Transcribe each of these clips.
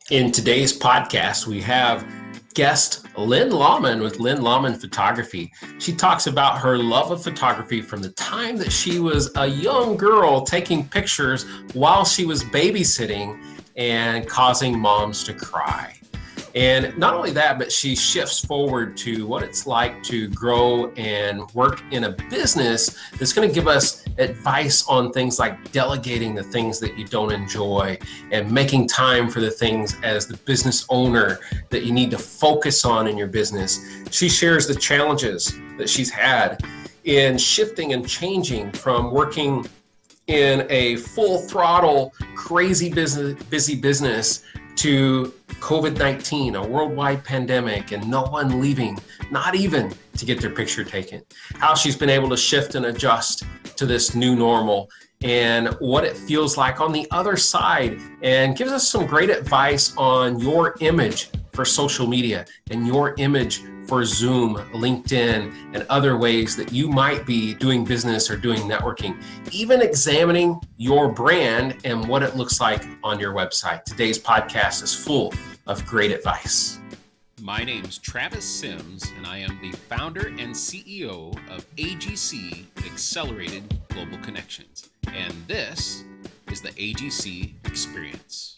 In today's podcast, we have guest Lynn Laumann with Lynn Laumann Photography. She talks about her love of photography from the time that she was a young girl taking pictures while she was babysitting and causing moms to cry. And not only that, but she shifts forward to what it's like to grow and work in a business that's going to give us advice on things like delegating the things that you don't enjoy and making time for the things as the business owner that you need to focus on in your business. She shares the challenges that she's had in shifting and changing from working in a full throttle, crazy busy business to COVID-19, a worldwide pandemic, and no one leaving, not even to get their picture taken. How she's been able to shift and adjust to this new normal and what it feels like on the other side, and gives us some great advice on your image for social media and your image for Zoom, LinkedIn, and other ways that you might be doing business or doing networking, even examining your brand and what it looks like on your website. Today's podcast is full of great advice. My name's Travis Sims, and I am the founder and CEO of AGC Accelerated Global Connections, and this is the AGC Experience.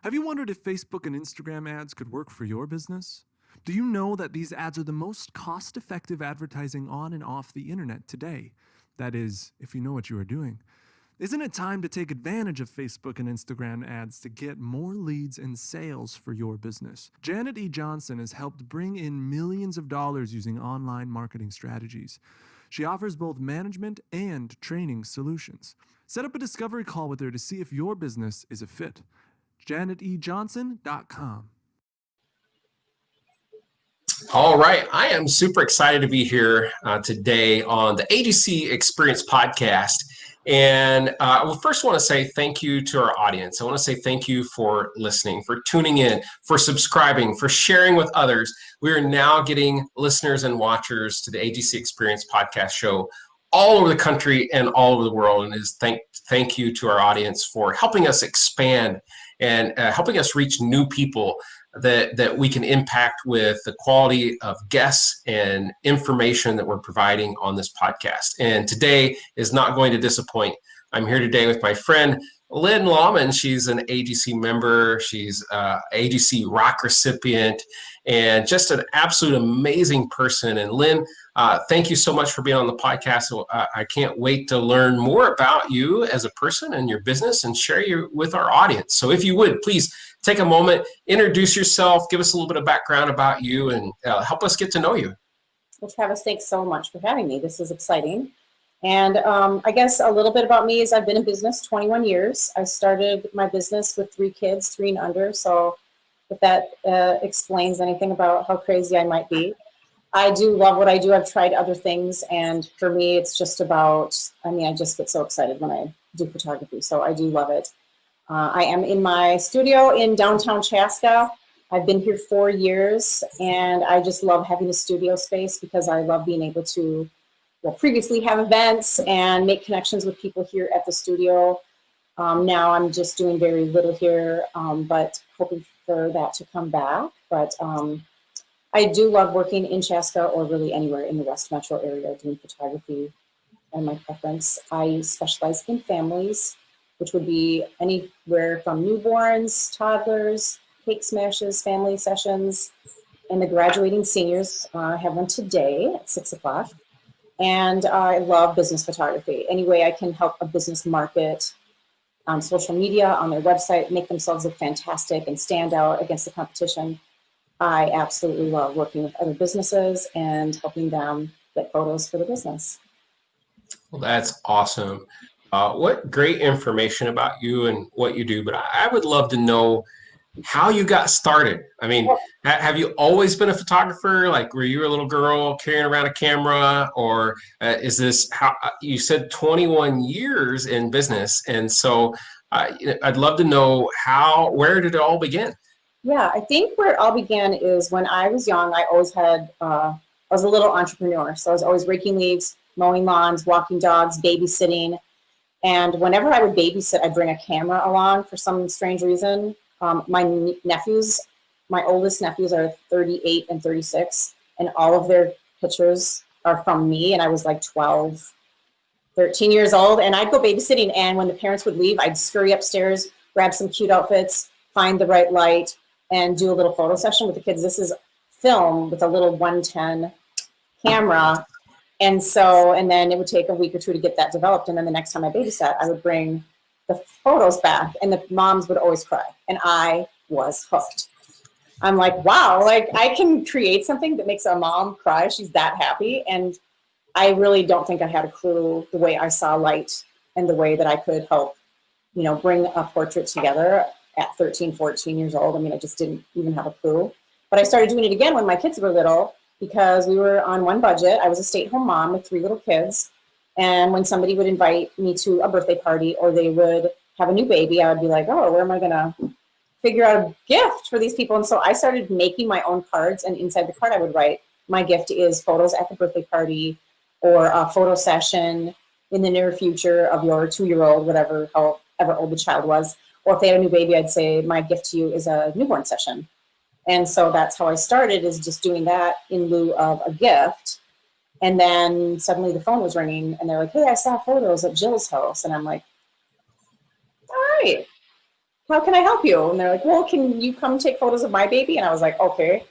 Have you wondered if Facebook and Instagram ads could work for your business? Do you know that these ads are the most cost-effective advertising on and off the internet today? That is, if you know what you are doing. Isn't it time to take advantage of Facebook and Instagram ads to get more leads and sales for your business? Janet E. Johnson has helped bring in millions of dollars using online marketing strategies. She offers both management and training solutions. Set up a discovery call with her to see if your business is a fit. JanetEJohnson.com. All right, I am super excited to be here today on the AGC Experience podcast. And I first want to say thank you to our audience. I want to say thank you for listening, for tuning in, for subscribing, for sharing with others. We are now getting listeners and watchers to the AGC Experience podcast show all over the country and all over the world. And thank you to our audience for helping us expand and helping us reach new people that we can impact with the quality of guests and information that we're providing on this podcast. And today is not going to disappoint. I'm here today with my friend, Lynn Laumann. She's an AGC member. She's an AGC Rock recipient and just an absolute amazing person. And Lynn, thank you so much for being on the podcast. I can't wait to learn more about you as a person and your business and share you with our audience. So if you would, please take a moment, introduce yourself, give us a little bit of background about you, and help us get to know you. Well, Travis, thanks so much for having me. This is exciting. And I guess a little bit about me is I've been in business 21 years. I started my business with 3 kids, 3 and under. So if that explains anything about how crazy I might be. I do love what I do. I've tried other things. And for me, it's just about, I just get so excited when I do photography. So I do love it. I am in my studio in downtown Chaska. I've been here 4 years, and I just love having a studio space because I love being able to, previously have events and make connections with people here at the studio. Now I'm just doing very little here, but hoping for that to come back. But I do love working in Chaska or really anywhere in the West Metro area doing photography, and my preference. I specialize in families, which would be anywhere from newborns, toddlers, cake smashes, family sessions, and the graduating seniors. I have one today at 6 o'clock. And I love business photography. Any way I can help a business market on social media, on their website, make themselves look fantastic and stand out against the competition. I absolutely love working with other businesses and helping them get photos for the business. Well, that's awesome. What great information about you and what you do, but I would love to know how you got started. I mean, have you always been a photographer? Like, were you a little girl carrying around a camera, or is this how you said 21 years in business? And so I'd love to know where did it all begin? Yeah, I think where it all began is when I was young, I always had, I was a little entrepreneur. So I was always raking leaves, mowing lawns, walking dogs, babysitting. And whenever I would babysit, I'd bring a camera along for some strange reason. Nephews, my oldest nephews are 38 and 36, and all of their pictures are from me, and I was like 12, 13 years old, and I'd go babysitting, and when the parents would leave, I'd scurry upstairs, grab some cute outfits, find the right light, and do a little photo session with the kids. This is film with a little 110 camera. And then it would take a week or two to get that developed. And then the next time I babysat, I would bring the photos back, and the moms would always cry. And I was hooked. I'm like, wow, like I can create something that makes a mom cry. She's that happy. And I really don't think I had a clue the way I saw light and the way that I could help, bring a portrait together at 13, 14 years old. I mean, I just didn't even have a clue. But I started doing it again when my kids were little, because we were on one budget. I was a stay-at-home mom with 3 little kids. And when somebody would invite me to a birthday party, or they would have a new baby, I would be like, oh, where am I going to figure out a gift for these people? And so I started making my own cards, and inside the card I would write, my gift is photos at the birthday party, or a photo session in the near future of your 2-year-old, however old the child was. Or if they had a new baby, I'd say, my gift to you is a newborn session. And so that's how I started, is just doing that in lieu of a gift. And then suddenly the phone was ringing, and they're like, hey, I saw photos at Jill's house. And I'm like, all right, how can I help you? And they're like, well, can you come take photos of my baby? And I was like, okay,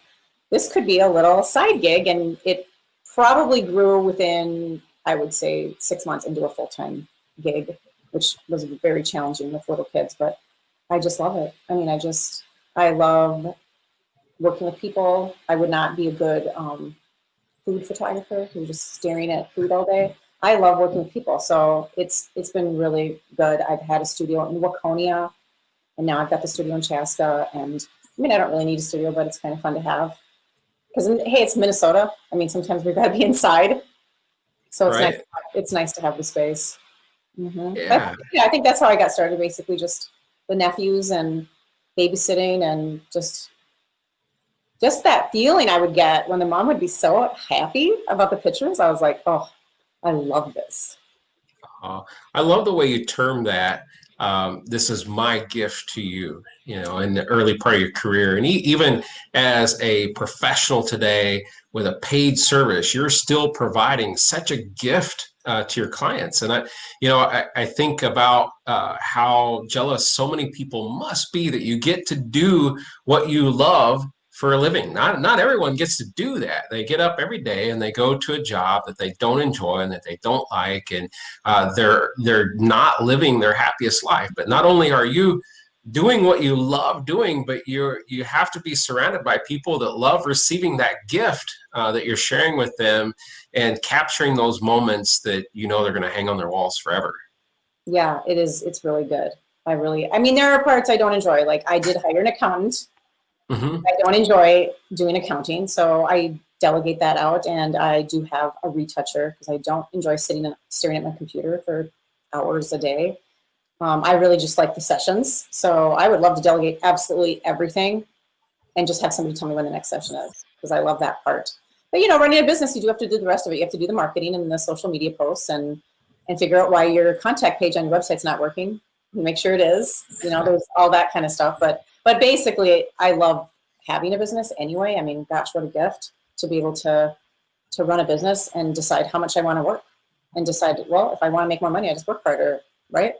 this could be a little side gig. And it probably grew within, I would say, 6 months into a full-time gig, which was very challenging with little kids, but I just love it. I mean, I love working with people. I would not be a good food photographer who's just staring at food all day. I love working with people, so it's been really good. I've had a studio in Waconia, and now I've got the studio in Chaska. And I mean, I don't really need a studio, but it's kind of fun to have, because hey, it's Minnesota. I mean, sometimes we've got to be inside, so it's Right. nice. It's nice to have the space. Yeah. But, yeah, I think that's how I got started. Basically, just the nephews and babysitting, and just that feeling I would get when the mom would be so happy about the pictures. I was like, oh, I love this. I love the way you term that. This is my gift to you, in the early part of your career. And even as a professional today with a paid service, you're still providing such a gift to your clients. And I think about how jealous so many people must be that you get to do what you love for a living. Not everyone gets to do that. They get up every day and they go to a job that they don't enjoy and that they don't like, and they're not living their happiest life. But not only are you doing what you love doing, but you have to be surrounded by people that love receiving that gift that you're sharing with them, and capturing those moments that they're going to hang on their walls forever. Yeah, it is. It's really good. I mean, there are parts I don't enjoy. Like, I did hire an accountant. Mm-hmm. I don't enjoy doing accounting, so I delegate that out, and I do have a retoucher, because I don't enjoy sitting and staring at my computer for hours a day. I really just like the sessions, so I would love to delegate absolutely everything and just have somebody tell me when the next session is, because I love that part. But running a business, you do have to do the rest of it. You have to do the marketing and the social media posts, and figure out why your contact page on your website's not working. Make sure it is. There's all that kind of stuff. But basically, I love having a business anyway. I mean, gosh, what a gift to be able to run a business and decide how much I want to work, and decide, well, if I want to make more money, I just work harder, right?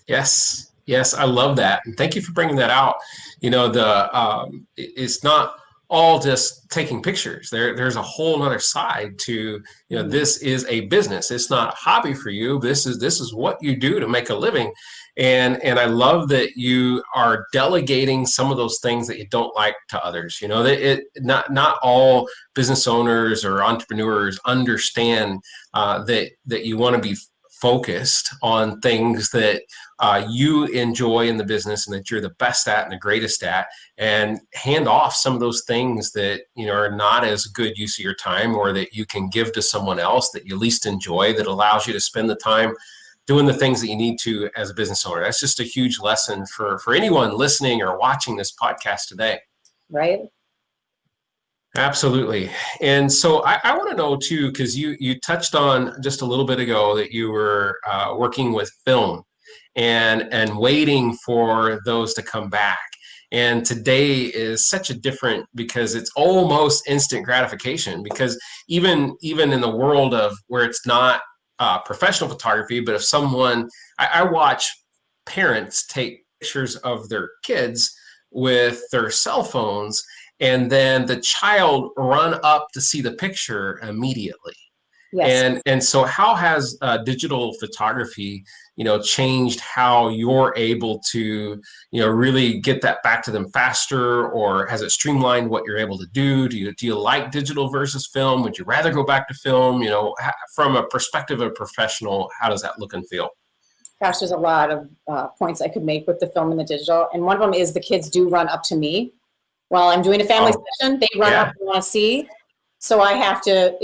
Yes, I love that, and thank you for bringing that out. It's not all just taking pictures. There's a whole other side to this is a business. It's not a hobby for you. This is what you do to make a living. And I love that you are delegating some of those things that you don't like to others. Not all business owners or entrepreneurs understand that you want to be focused on things that you enjoy in the business, and that you're the best at and the greatest at, and hand off some of those things that are not as good use of your time, or that you can give to someone else that you least enjoy, that allows you to spend the time doing the things that you need to as a business owner. That's just a huge lesson for anyone listening or watching this podcast today. Right. Absolutely. And so I want to know too, because you touched on just a little bit ago that you were working with film and waiting for those to come back. And today is such a different, because it's almost instant gratification, because even in the world of where it's not professional photography, but if someone, I watch parents take pictures of their kids with their cell phones, and then the child run up to see the picture immediately. Yes. And so how has digital photography, changed how you're able to, really get that back to them faster, or has it streamlined what you're able to do? Do you like digital versus film? Would you rather go back to film? From a perspective of a professional, how does that look and feel? Gosh, there's a lot of points I could make with the film and the digital. And one of them is the kids do run up to me while I'm doing a family session. They run up and want to see. So I have to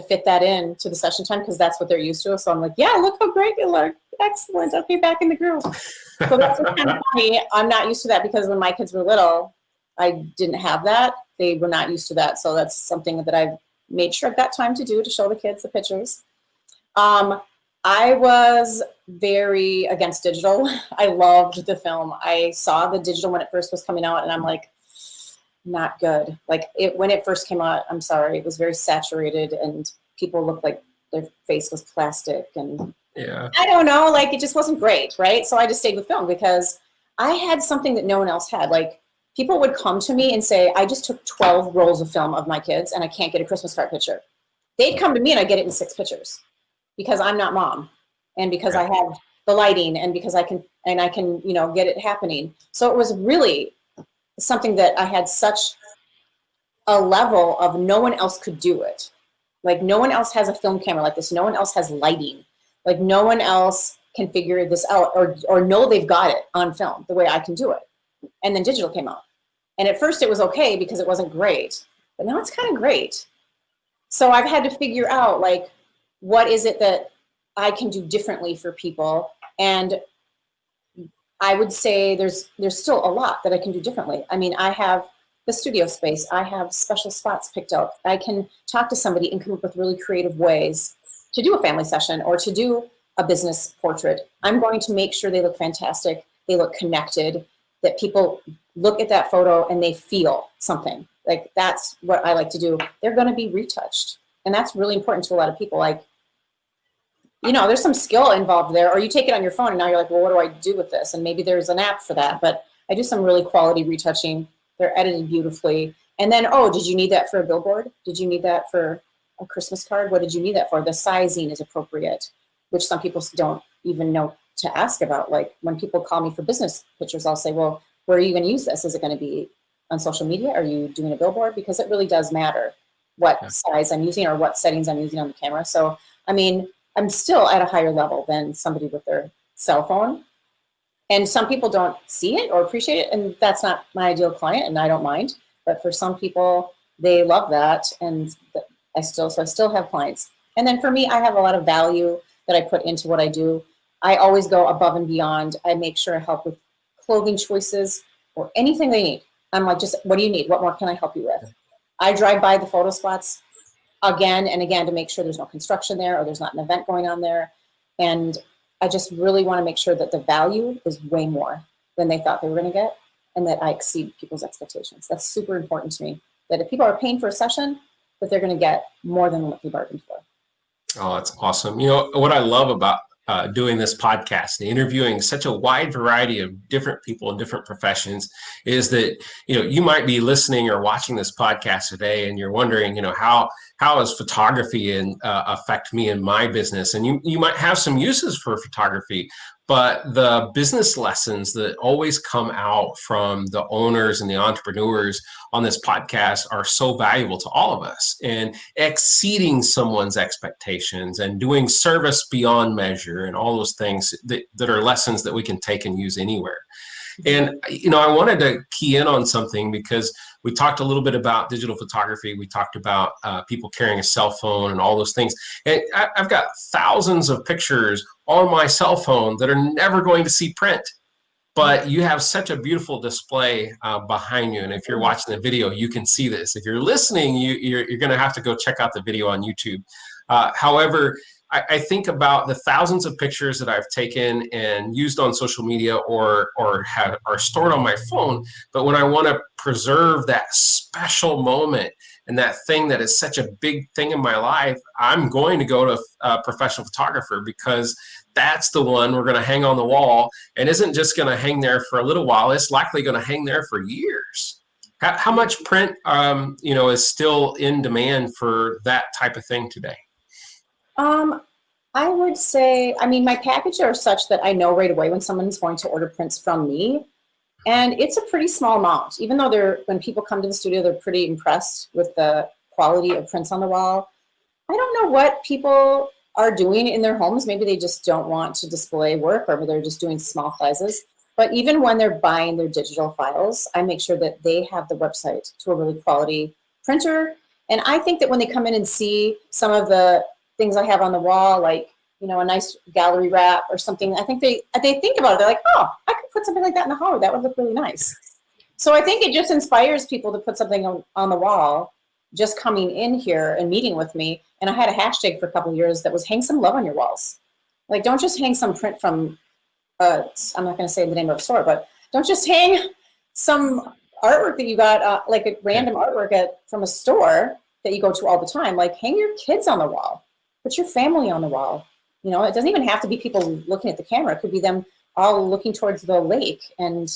fit that in to the session time, because that's what they're used to. So I'm like, yeah, look how great you look. Excellent. Okay, back in the group. So that's kind of funny. I'm not used to that, because when my kids were little, I didn't have that. They were not used to that. So that's something that I've made sure I've got time to do, to show the kids the pictures. I was very against digital. I loved the film. I saw the digital when it first was coming out, and I'm like, not good. Like when it first came out, I'm sorry, it was very saturated, and people looked like their face was plastic, and Yeah. I don't know, like it just wasn't great, right? So I just stayed with film, because I had something that no one else had. Like people would come to me and say, I just took 12 rolls of film of my kids and I can't get a Christmas card picture. They'd come to me and I get it in 6 pictures, because I'm not mom, and because I have the lighting, and because I can get it happening. So it was really something that I had such a level of, no one else could do it. Like no one else has a film camera like this. No one else has lighting. Like no one else can figure this out, or know they've got it on film the way I can do it. And then digital came out. And at first it was okay, because it wasn't great, but now it's kind of great. So I've had to figure out, like, what is it that I can do differently for people? And I would say there's still a lot that I can do differently. I mean, I have the studio space. I have special spots picked out. I can talk to somebody and come up with really creative ways to do a family session or to do a business portrait. I'm going to make sure they look fantastic, they look connected, that people look at that photo and they feel something. Like that's what I like to do. They're going to be retouched. And that's really important to a lot of people. Like, there's some skill involved there, or you take it on your phone and now you're like, well, what do I do with this? And maybe there's an app for that, but I do some really quality retouching. They're edited beautifully. And then, oh, did you need that for a billboard? Did you need that for a Christmas card? What did you need that for? The sizing is appropriate, which some people don't even know to ask about. Like when people call me for business pictures, I'll say, well, where are you going to use this? Is it going to be on social media? Are you doing a billboard? Because it really does matter what size I'm using or what settings I'm using on the camera. So, I mean, I'm still at a higher level than somebody with their cell phone. And some people don't see it or appreciate it, and that's not my ideal client, and I don't mind. But for some people, they love that, and I still have clients. And then for me, I have a lot of value that I put into what I do. I always go above and beyond. I make sure I help with clothing choices or anything they need. I'm like, just what do you need? What more can I help you with? I drive by the photo spots again and again to make sure there's no construction there or there's not an event going on there. And I just really want to make sure that the value is way more than they thought they were going to get, and that I exceed people's expectations. That's super important to me, that if people are paying for a session, that they're going to get more than what they bargained for. Oh, that's awesome. What I love about doing this podcast and interviewing such a wide variety of different people in different professions is that, you might be listening or watching this podcast today and you're wondering, how does photography affect me in my business? And you might have some uses for photography, but the business lessons that always come out from the owners and the entrepreneurs on this podcast are so valuable to all of us, and exceeding someone's expectations and doing service beyond measure and all those things that are lessons that we can take and use anywhere. And, I wanted to key in on something, because we talked a little bit about digital photography. We talked about people carrying a cell phone and all those things. And I've got thousands of pictures on my cell phone that are never going to see print. but you have such a beautiful display behind you. And if you're watching the video, you can see this. If you're listening, you're going to have to go check out the video on YouTube. However, I think about the thousands of pictures that I've taken and used on social media or are stored on my phone. But when I want to preserve that special moment and that thing that is such a big thing in my life, I'm going to go to a professional photographer, because that's the one we're going to hang on the wall, and isn't just going to hang there for a little while. It's likely going to hang there for years. How much print, is still in demand for that type of thing today? I would say, my packages are such that I know right away when someone's going to order prints from me. And it's a pretty small amount, even though when people come to the studio, they're pretty impressed with the quality of prints on the wall. I don't know what people are doing in their homes. Maybe they just don't want to display work, or they're just doing small sizes. But even when they're buying their digital files, I make sure that they have the website to a really quality printer. And I think that when they come in and see some of the things I have on the wall, like, a nice gallery wrap or something, I think they think about it. They're like, oh, I could put something like that in the hallway. That would look really nice. So I think it just inspires people to put something on the wall, just coming in here and meeting with me. And I had a hashtag for a couple of years that was hang some love on your walls. Like, don't just hang some print from, I'm not going to say the name of a store, but don't just hang some artwork that you got, like a random artwork from a store that you go to all the time. Like, hang your kids on the wall. Put your family on the wall. It doesn't even have to be people looking at the camera. It could be them all looking towards the lake and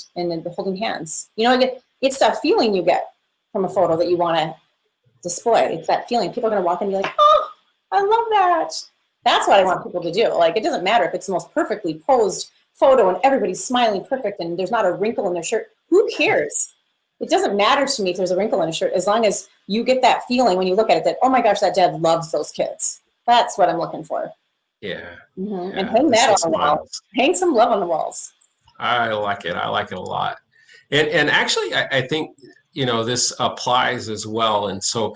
holding hands. It's that feeling you get from a photo that you want to display. It's that feeling. People are going to walk in and be like, oh, I love that. That's what I want people to do. Like, it doesn't matter if it's the most perfectly posed photo and everybody's smiling perfect and there's not a wrinkle in their shirt. Who cares? It doesn't matter to me if there's a wrinkle in a shirt, as long as you get that feeling when you look at it that, oh my gosh, that dad loves those kids. That's what I'm looking for. Yeah. Mm-hmm. And hang that on the walls. Hang some love on the walls. I like it. I like it a lot. And actually, I think, this applies as well. And so,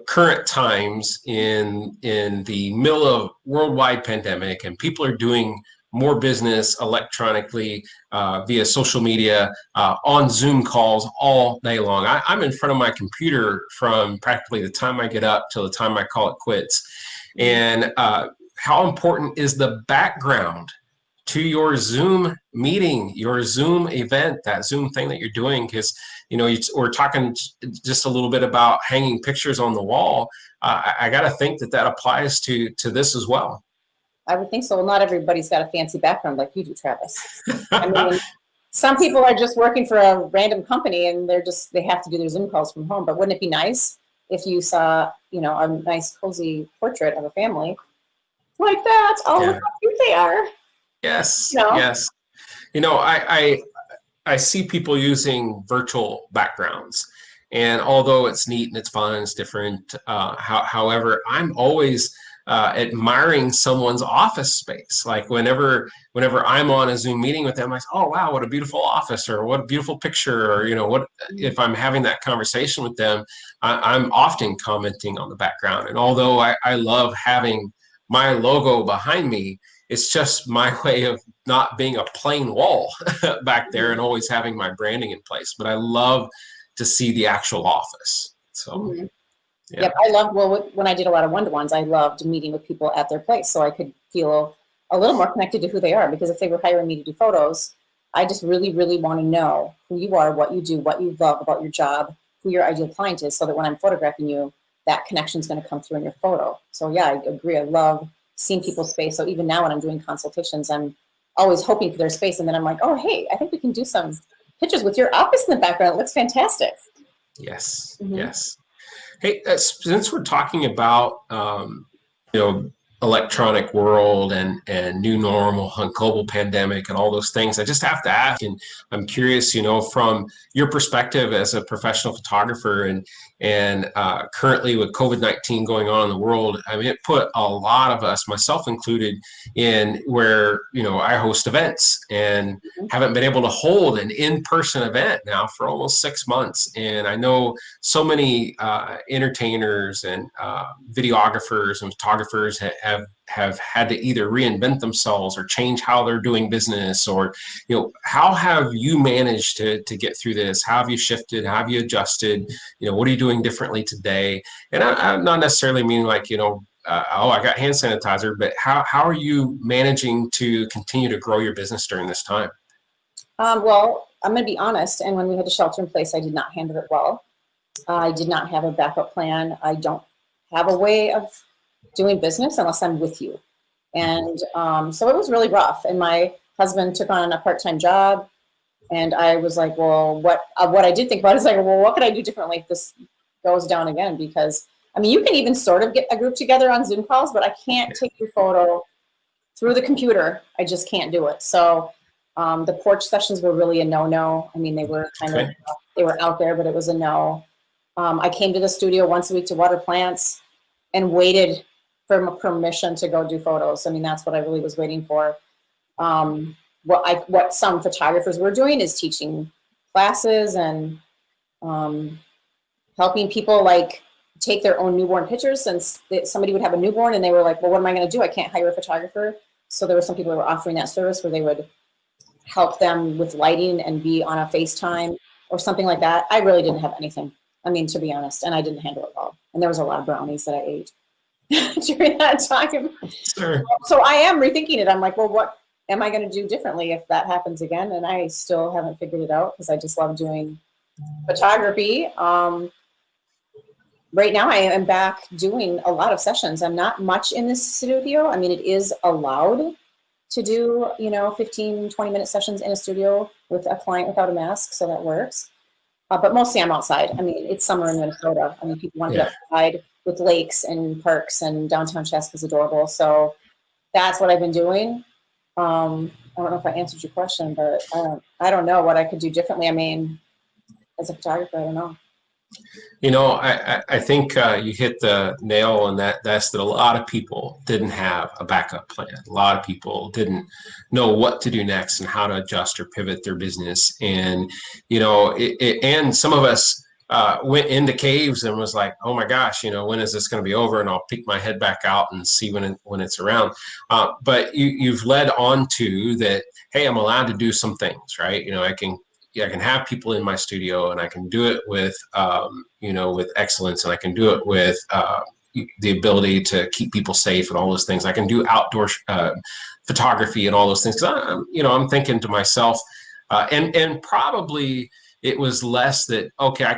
current times in the middle of worldwide pandemic, and people are doing more business electronically via social media, on Zoom calls all day long. I'm in front of my computer from practically the time I get up till the time I call it quits. And how important is the background to your Zoom meeting, your Zoom event, that Zoom thing that you're doing? Because, we're talking just a little bit about hanging pictures on the wall. I got to think that applies to this as well. I would think so. Well, not everybody's got a fancy background like you do, Travis. Some people are just working for a random company and they have to do their Zoom calls from home. But wouldn't it be nice if you saw, a nice cozy portrait of a family like that? Oh, look how cute they are. Yes. Yes. I see people using virtual backgrounds, and although it's neat and it's fun and it's different, however, I'm always admiring someone's office space. Like whenever I'm on a Zoom meeting with them, I say, oh, wow, what a beautiful office, or what a beautiful picture, or, what, if I'm having that conversation with them, I'm often commenting on the background. And although I love having my logo behind me, it's just my way of not being a plain wall back there and always having my branding in place. But I love to see the actual office. So. Mm-hmm. Yeah. Yep, when I did a lot of one-to-ones, I loved meeting with people at their place, so I could feel a little more connected to who they are, because if they were hiring me to do photos, I just really, really want to know who you are, what you do, what you love about your job, who your ideal client is, so that when I'm photographing you, that connection is going to come through in your photo. So yeah, I agree. I love seeing people's space. So even now when I'm doing consultations, I'm always hoping for their space, and then I'm like, oh, hey, I think we can do some pictures with your office in the background. It looks fantastic. Yes, Mm-hmm. Yes. Hey, since we're talking about, electronic world and new normal, global pandemic and all those things, I just have to ask, and I'm curious, from your perspective as a professional photographer and currently with COVID-19 going on in the world, it put a lot of us, myself included, in where, I host events and haven't been able to hold an in-person event now for almost 6 months. And I know so many entertainers and videographers and photographers have have had to either reinvent themselves or change how they're doing business, or, how have you managed to get through this? How have you shifted? How have you adjusted? What are you doing differently today? And I'm not necessarily meaning like, I got hand sanitizer, but how are you managing to continue to grow your business during this time? Well, I'm going to be honest. And when we had to shelter in place, I did not handle it well. I did not have a backup plan. I don't have a way of doing business unless I'm with you. And so it was really rough. And my husband took on a part-time job. And I was like, well, what I did think about is like, well, what could I do differently if this goes down again? Because, I mean, you can even sort of get a group together on Zoom calls, but I can't take your photo through the computer. I just can't do it. So the porch sessions were really a no-no. I mean, they were they were out there, but it was a no. I came to the studio once a week to water plants and waited for permission to go do photos. I mean, that's what I really was waiting for. What some photographers were doing is teaching classes and helping people like take their own newborn pictures, since somebody would have a newborn and they were like, well, what am I going to do? I can't hire a photographer. So there were some people that were offering that service where they would help them with lighting and be on a FaceTime or something like that. I really didn't have anything. I mean, to be honest, and I didn't handle it well. And there was a lot of brownies that I ate during that time. Sure. So I am rethinking it. I'm like, well, what am I going to do differently if that happens again? And I still haven't figured it out because I just love doing photography. Right now I am back doing a lot of sessions. I'm not much in this studio. I mean, it is allowed to do, 15, 20-minute sessions in a studio with a client without a mask. So that works. But mostly I'm outside. I mean, it's summer in Minnesota. I mean, people want to get outside with lakes and parks, and downtown Chaska is adorable. So that's what I've been doing. I don't know if I answered your question, but I don't know what I could do differently. I mean, as a photographer, I don't know. I think you hit the nail on that. That's that a lot of people didn't have a backup plan. A lot of people didn't know what to do next and how to adjust or pivot their business. And, and some of us went into caves and was like, oh my gosh, when is this going to be over? And I'll peek my head back out and see when it's around. But you've led on to that, hey, I'm allowed to do some things, right? I can have people in my studio, and I can do it with, with excellence, and I can do it with the ability to keep people safe and all those things. I can do outdoor photography and all those things. I'm thinking to myself, and probably it was less that, okay, I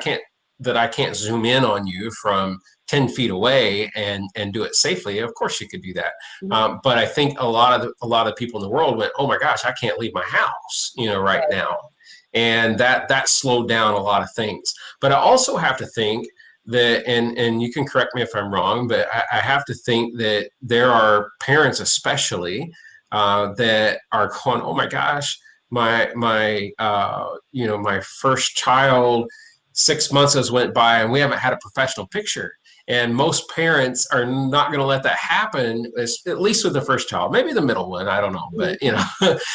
can't zoom in on you from 10 feet away and do it safely. Of course you could do that. Mm-hmm. But I think a lot of people in the world went, oh my gosh, I can't leave my house, right now. And that slowed down a lot of things. But I also have to think that, and you can correct me if I'm wrong, but I have to think that there are parents especially that are going, oh my gosh, my first child, 6 months has went by and we haven't had a professional picture. And most parents are not going to let that happen, at least with the first child, maybe the middle one, I don't know. But,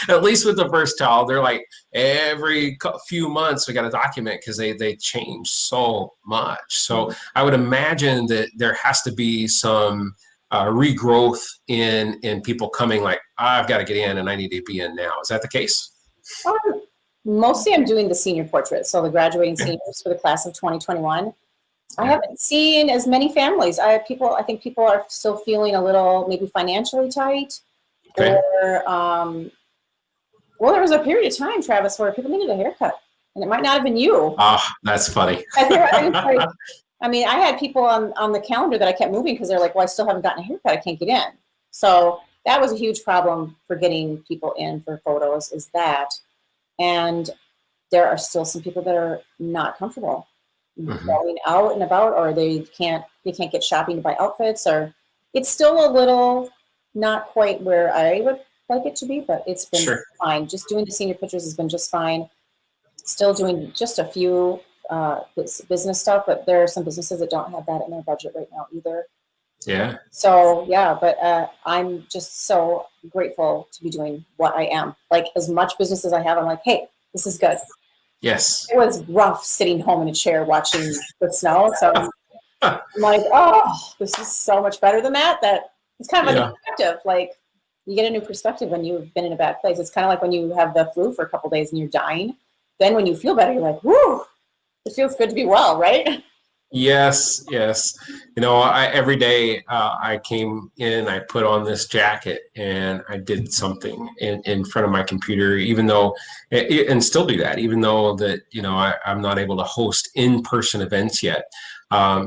at least with the first child, they're like every few months we got to document because they change so much. So I would imagine that there has to be some regrowth in people coming like, I've got to get in and I need to be in now. Is that the case? Mostly I'm doing the senior portrait. So the graduating seniors for the class of 2021. I haven't seen as many families. I think people are still feeling a little maybe financially tight. Okay. Or, well, there was a period of time, Travis, where people needed a haircut. And it might not have been you. Oh, that's funny. I mean, I had people on the calendar that I kept moving because they're like, well, I still haven't gotten a haircut. I can't get in. So that was a huge problem for getting people in for photos, is that. And there are still some people that are not comfortable going out and about, or they can't get shopping to buy outfits, or it's still a little not quite where I would like it to be, but it's been fine. Just doing the senior pictures has been just fine. Still doing just a few business stuff, but there are some businesses that don't have that in their budget right now either. Yeah. So yeah, but I'm just so grateful to be doing what I am. Like, as much business as I have, I'm like, hey, this is good. Yes. It was rough sitting home in a chair watching the snow. So I'm like, oh, this is so much better than that It's kind of a Yeah. new perspective. Like, you get a new perspective when you've been in a bad place. It's kind of like when you have the flu for a couple days and you're dying. Then when you feel better, you're like, whoo, it feels good to be well, right? Yes, yes. Every day I came in, I put on this jacket and I did something in front of my computer, even though, and still do that, even though that, I'm not able to host in-person events yet.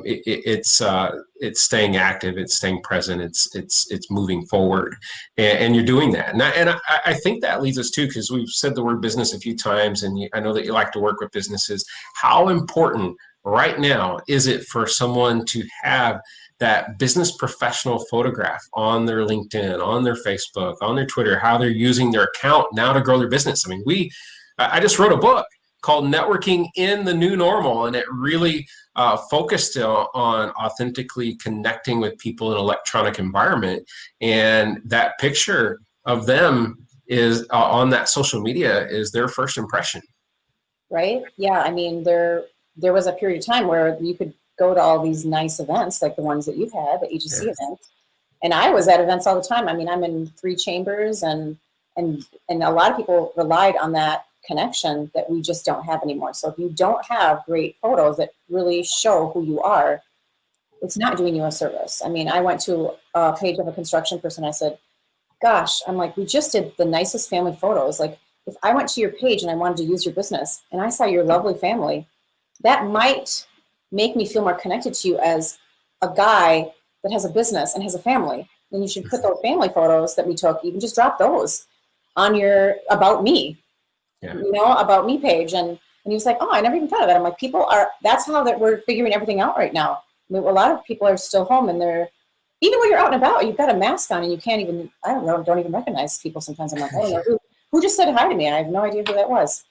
It's staying active, it's staying present, it's moving forward, and you're doing that. And I think that leads us to, because we've said the word business a few times, and I know that you like to work with businesses. How important right now is it for someone to have that business professional photograph on their LinkedIn, on their Facebook, on their Twitter, how they're using their account now to grow their business? I mean, I just wrote a book called Networking in the New Normal, and it really focused on authentically connecting with people in an electronic environment. And that picture of them is on that social media is their first impression. Right? Yeah. I mean, there was a period of time where you could go to all these nice events, like the ones that you've had, the AGC events. And I was at events all the time. I mean, I'm in 3 chambers, and a lot of people relied on that connection that we just don't have anymore. So if you don't have great photos that really show who you are, it's not doing you a service. I mean, I went to a page of a construction person. I said, gosh, I'm like, we just did the nicest family photos. Like, if I went to your page and I wanted to use your business and I saw your lovely family, that might make me feel more connected to you as a guy that has a business and has a family. And you should put those family photos that we took, you can just drop those on your About Me, About Me page. And he was like, oh, I never even thought of that. I'm like, that's how that we're figuring everything out right now. I mean, a lot of people are still home, and even when you're out and about, you've got a mask on and you can't even, don't even recognize people sometimes. I'm like, I don't know who just said hi to me. I have no idea who that was.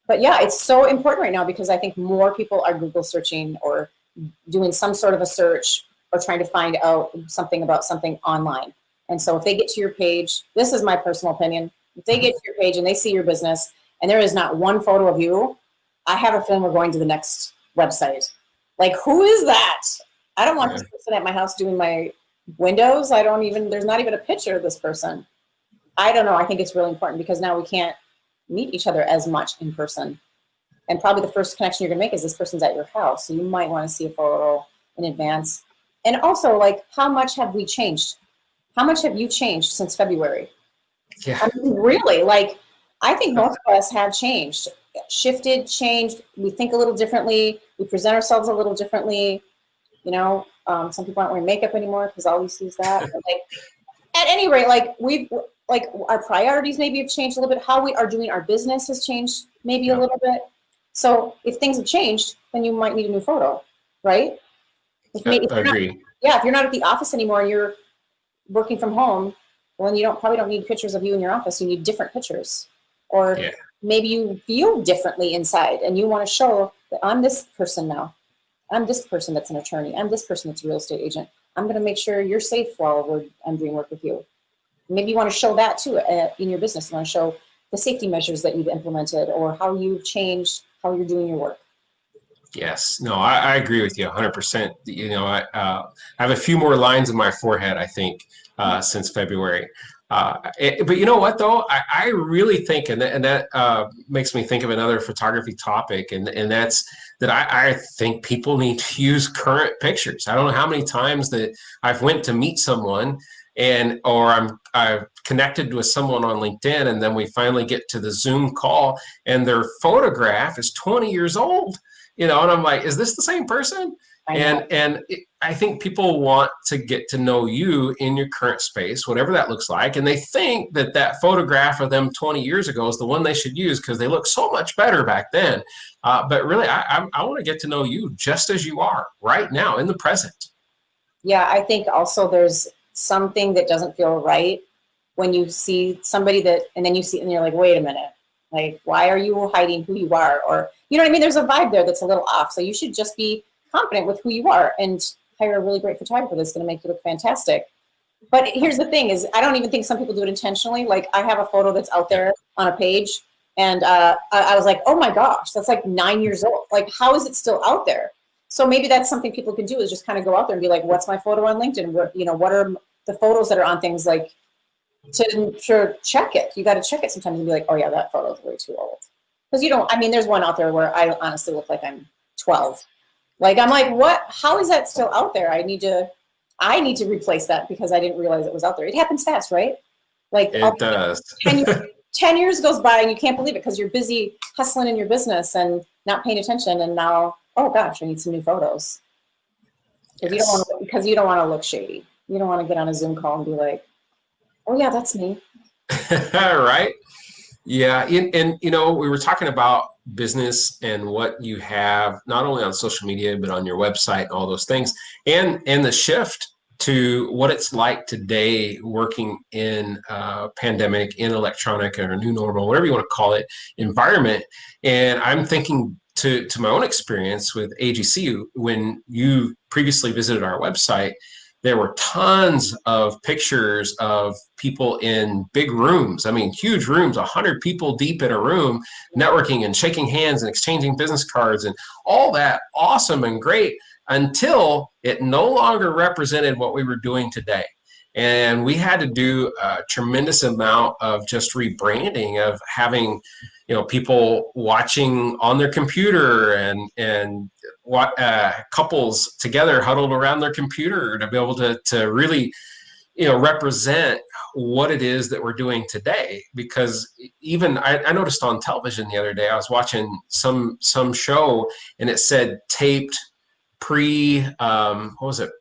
But yeah, it's so important right now because I think more people are Google searching or doing some sort of a search or trying to find out something about something online. And so if they get to your page, this is my personal opinion, if they get to your page and they see your business and there is not one photo of you, I have a feeling we're going to the next website. Like, who is that? I don't want this person at my house doing my windows. There's not even a picture of this person. I don't know. I think it's really important because now we can't meet each other as much in person. And probably the first connection you're gonna make is this person's at your house. So you might wanna see a photo in advance. And also, like, how much have we changed? How much have you changed since February? Yeah. I mean, really, like, I think most of us have changed, shifted, changed. We think a little differently. We present ourselves a little differently. Some people aren't wearing makeup anymore because all we see is that. But, like, at any rate, like our priorities maybe have changed a little bit. How we are doing our business has changed maybe a little bit. So if things have changed, then you might need a new photo, right? I agree. If you're not at the office anymore and you're working from home, well, then you probably don't need pictures of you in your office. You need different pictures. Or maybe you feel differently inside and you want to show that I'm this person now. I'm this person that's an attorney. I'm this person that's a real estate agent. I'm going to make sure you're safe while I'm doing work with you. Maybe you want to show that too in your business. You want to show the safety measures that you've implemented or how you've changed how you're doing your work. Yes, no, I agree with you 100%. I have a few more lines in my forehead, I think, since February. But you know what, though? I really think, and that makes me think of another photography topic, and that's that I think people need to use current pictures. I don't know how many times that I've went to meet someone or I've connected with someone on LinkedIn, and then we finally get to the Zoom call and their photograph is 20 years old, and I'm like, is this the same person? I think people want to get to know you in your current space, whatever that looks like. And they think that photograph of them 20 years ago is the one they should use because they look so much better back then. But really, I want to get to know you just as you are right now in the present. Yeah, I think also there's something that doesn't feel right when you see somebody and then you see and you're like, wait a minute, like, why are you hiding who you are? Or, you know what I mean? There's a vibe there that's a little off. So you should just be confident with who you are and hire a really great photographer that's going to make you look fantastic. But here's the thing is, I don't even think some people do it intentionally. Like, I have a photo that's out there on a page, and I was like, oh my gosh, that's like 9 years old. Like, how is it still out there? So maybe that's something people can do is just kind of go out there and be like, what's my photo on LinkedIn? What are the photos that are on things, like to check it. You got to check it sometimes and be like, oh yeah, that photo's way too old. Because you don't, I mean, there's one out there where I honestly look like I'm 12. Like, I'm like, what, how is that still out there? I need to replace that because I didn't realize it was out there. It happens fast, right? Like It does. 10 years goes by and you can't believe it because you're busy hustling in your business and not paying attention. And now, oh gosh, I need some new photos. Because you don't want to look shady. You don't want to get on a Zoom call and be like, oh yeah, that's me. Right. Yeah. And, you know, we were talking about business and what you have not only on social media, but on your website and all those things, and the shift to what it's like today working in a pandemic, in electronic or a new normal, whatever you want to call it, environment. And I'm thinking to my own experience with AGC, when you previously visited our website, there were tons of pictures of people in big rooms. I mean, huge rooms, 100 people deep in a room, networking and shaking hands and exchanging business cards and all that awesome and great, until it no longer represented what we were doing today. And we had to do a tremendous amount of just rebranding, of having, you know, people watching on their computer and what couples together huddled around their computer to be able to really, you know, represent what it is that we're doing today. Because even I noticed on television the other day, I was watching some show and it said taped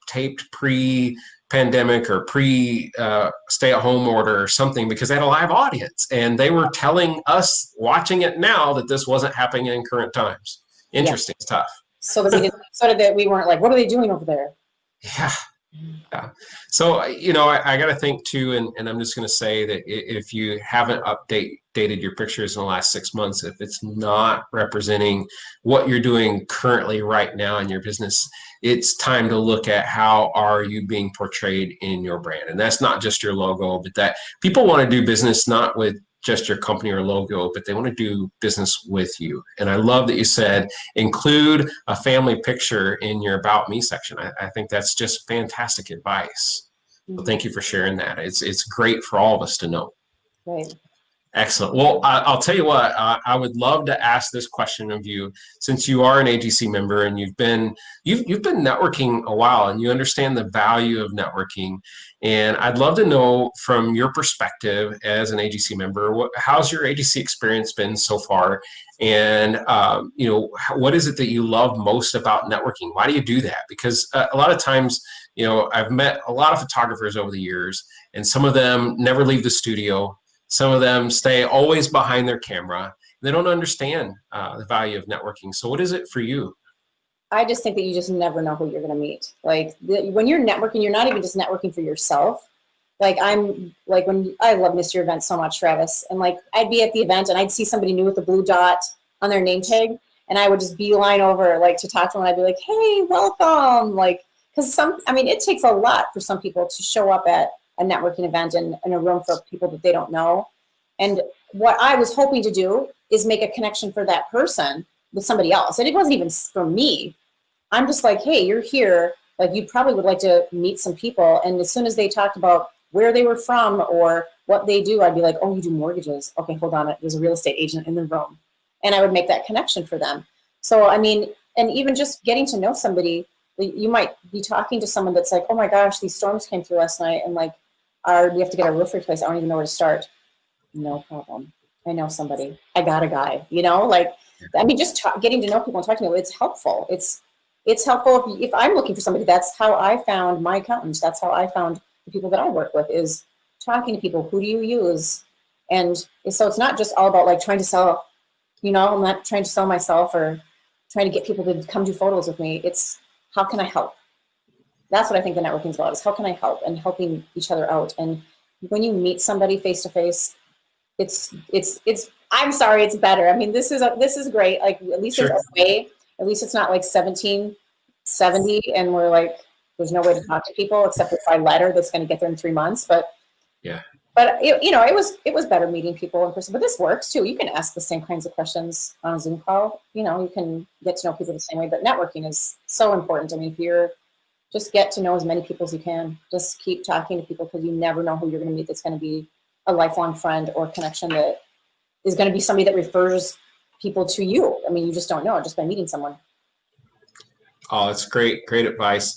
taped pre-pandemic or stay-at-home order or something, because they had a live audience and they were telling us watching it now that this wasn't happening in current times. Interesting stuff. So that we weren't like, what are they doing over there? Yeah. Yeah. So, you know, I got to think too, and I'm just going to say that if you haven't updated your pictures in the last 6 months, if it's not representing what you're doing currently right now in your business, it's time to look at how are you being portrayed in your brand. And that's not just your logo, but that people want to do business not with just your company or logo, but they want to do business with you. And I love that you said include a family picture in your About Me section. I think that's just fantastic advice. So thank you for sharing that. It's great for all of us to know. Right. Excellent. Well, I'll tell you what, I would love to ask this question of you, since you are an AGC member and you've been networking a while and you understand the value of networking. And I'd love to know from your perspective as an AGC member, how's your AGC experience been so far? And, you know, what is it that you love most about networking? Why do you do that? Because a lot of times, you know, I've met a lot of photographers over the years, and some of them never leave the studio. Some of them stay always behind their camera. They don't understand the value of networking. So what is it for you? I just think that you just never know who you're going to meet. Like when you're networking, you're not even just networking for yourself. Like when I love Mr. Event so much, Travis, and like I'd be at the event and I'd see somebody new with a blue dot on their name tag, and I would just beeline over like to talk to them. And I'd be like, hey, welcome. Like, because it takes a lot for some people to show up at a networking event in a room for people that they don't know. And what I was hoping to do is make a connection for that person with somebody else. And it wasn't even for me. I'm just like, hey, you're here. Like, you probably would like to meet some people. And as soon as they talked about where they were from or what they do, I'd be like, oh, you do mortgages. Okay, hold on. There's a real estate agent in the room. And I would make that connection for them. So, I mean, and even just getting to know somebody, you might be talking to someone that's like, oh my gosh, these storms came through last night. And like, we have to get our roof replaced. I don't even know where to start. No problem. I know somebody. I got a guy, you know, like, I mean, just getting to know people and talking to them, it's helpful. It's helpful if I'm looking for somebody. That's how I found my accountants. That's how I found the people that I work with, is talking to people. Who do you use? And so it's not just all about like trying to sell, you know, I'm not trying to sell myself or trying to get people to come do photos with me. It's how can I help? That's what I think the networking is about, is how can I help, and helping each other out. And when you meet somebody face to face, it's I'm sorry, it's better. I mean, this is great. Like, at least Sure. It's a way. At least it's not like 1770 and we're like, there's no way to talk to people except for by letter that's going to get there in 3 months. But Yeah. But it was better meeting people in person. But this works too. You can ask the same kinds of questions on a Zoom call. You know, you can get to know people the same way. But networking is so important. I mean, if you're just get to know as many people as you can. Just keep talking to people, because you never know who you're going to meet that's going to be a lifelong friend or connection that is going to be somebody that refers people to you. I mean, you just don't know just by meeting someone. Oh, it's great advice.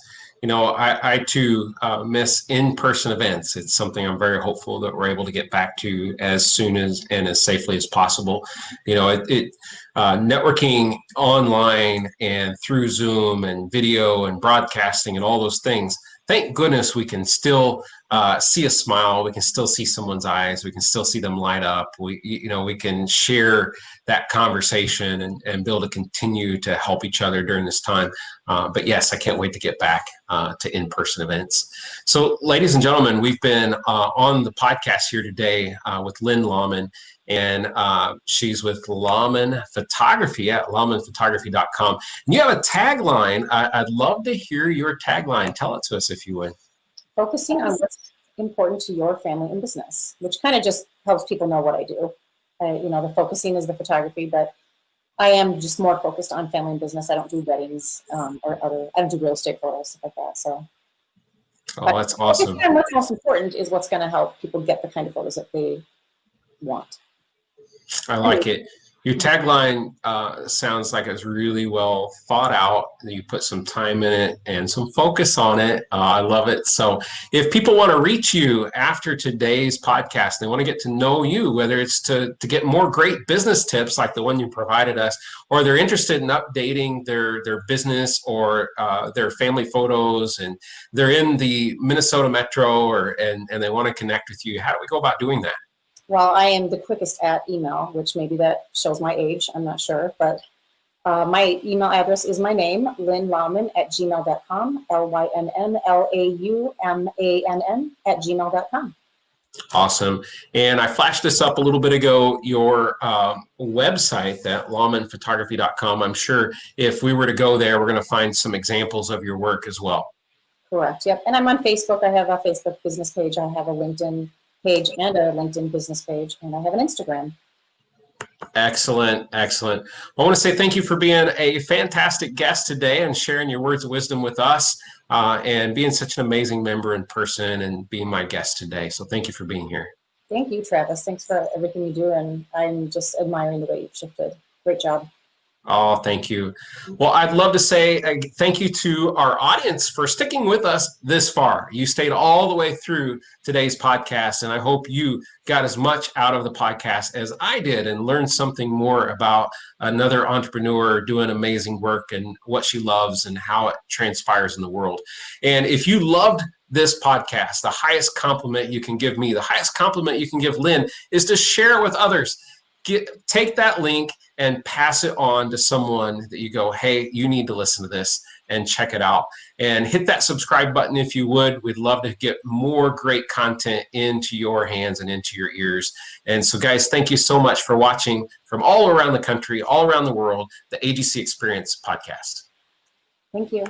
I too miss in-person events. It's something I'm very hopeful that we're able to get back to as soon as and as safely as possible. Networking online and through Zoom and video and broadcasting and all those things. Thank goodness we can still see a smile. We can still see someone's eyes. We can still see them light up. We can share that conversation and be able to continue to help each other during this time. But yes, I can't wait to get back to in-person events. So, ladies and gentlemen, we've been on the podcast here today with Lynn Laumann, and she's with Laumann Photography at laumannphotography.com. And you have a tagline. I'd love to hear your tagline. Tell it to us if you would. Focusing on what's important to your family and business, which kind of just helps people know what I do. The focusing is the photography, but I am just more focused on family and business. I don't do weddings I don't do real estate photos, stuff like that. So, that's awesome. And what's most important is what's going to help people get the kind of photos that they want. I like it. Your tagline sounds like it's really well thought out. You put some time in it and some focus on it. I love it. So if people want to reach you after today's podcast, they want to get to know you, whether it's to get more great business tips like the one you provided us, or they're interested in updating their business or their family photos, and they're in the Minnesota metro and they want to connect with you, how do we go about doing that? Well, I am the quickest at email, which maybe that shows my age. I'm not sure. But my email address is my name, lynnlaumann@gmail.com, LYNNLAUMANN@gmail.com. Awesome. And I flashed this up a little bit ago, your website, that laumannphotography.com. I'm sure if we were to go there, we're going to find some examples of your work as well. Correct. Yep. And I'm on Facebook. I have a Facebook business page. I have a LinkedIn page and a LinkedIn business page, and I have an Instagram. Excellent. I want to say thank you for being a fantastic guest today and sharing your words of wisdom with us and being such an amazing member in person and being my guest today. So thank you for being here. Thank you, Travis. Thanks for everything you do, and I'm just admiring the way you've shifted. Great job. Oh, thank you. Well, I'd love to say thank you to our audience for sticking with us this far. You stayed all the way through today's podcast, and I hope you got as much out of the podcast as I did and learned something more about another entrepreneur doing amazing work and what she loves and how it transpires in the world. And if you loved this podcast, the highest compliment you can give me, the highest compliment you can give Lynn, is to share it with others. Take that link and pass it on to someone that you go, hey, you need to listen to this and check it out. And hit that subscribe button if you would. We'd love to get more great content into your hands and into your ears. And so, guys, thank you so much for watching from all around the country, all around the world, the AGC Experience podcast. Thank you.